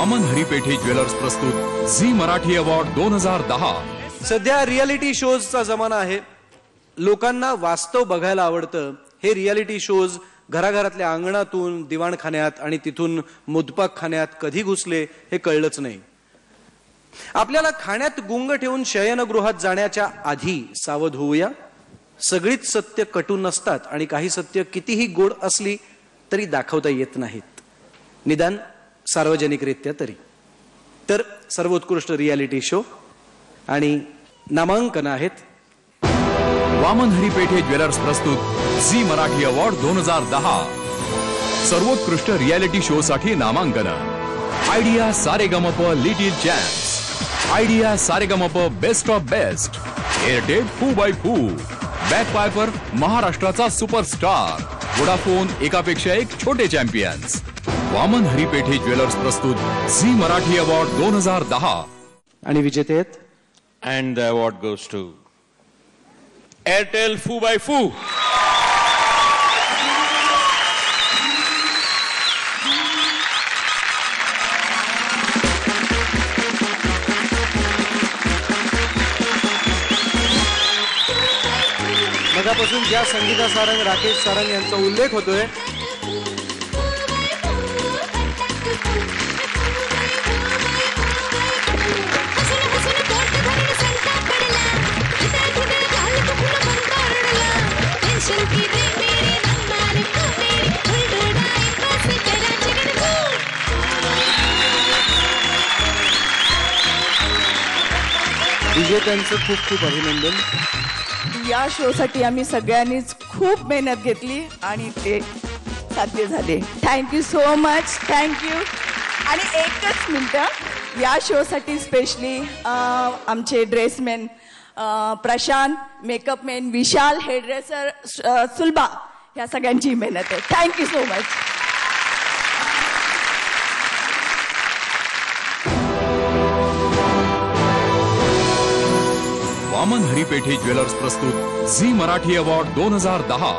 Vaman Haripethe jewellers प्रस्तुत Zee Marathi award 2010। सध्या reality शोजचा जमाना आहे। लोकांना वास्तव बघायला आवडतं। हे रियालिटी शोज घराघरातल्या अंगणातून दिवाणखान्यात आणि तिथून मुदपाक खाण्यात कधी घुसले हे कळलंच नाही। आपल्याला खाण्यात गुंग ठेवून शयनगृहात जाण्याच्या आधी सावध होऊया। सगळीच सत्य कटू नसतात आणि काही सत्य कितीही गोड असली तरी दाखवता येत नाहीत, निदान सार्वजनिकरित्या तरी। तर सर्वोत्कृष्ट रियालिटी शो आणि नामांकन आहेत। वामन हरिपेठे ज्वेलर्स प्रस्तुत झी मराठी अवॉर्ड 2010। सर्वोत्कृष्ट रियालिटी शो साठी नामांकन। Idea Saregamapa little champs, Idea Saregamapa best of best, Airtel Fu Bai Fu, Bagpiper महाराष्ट्राचा सुपरस्टार, वोडाफोन एकापेक्षा एक छोटे चॅम्पियन्स। वामन हरिपेठे ज्वेलर्स प्रस्तुत झी मराठी अवॉर्ड 2010 आणि विजेते आहेत। And the award goes to Airtel Foo by Foo. मगापासून ज्या संगीता सारंग, राकेश सारंग यांचा उल्लेख होतोय, विजेत्यांचं खूप खूप अभिनंदन। या शो साठी आम्ही सगळ्यांनीच खूप मेहनत घेतली आणि ते साध्य झाले। Thank you so much, thank you. आणि एकच मिनटं, या शो साठी स्पेशली आमचे dressman Prashant, makeup man Vishal, hairdresser Sulabha, या सगळ्यांची मेहनत आहे। Thank you so much. Waman Haripethe jewellers प्रस्तुत झी मराठी अवॉर्ड 2010।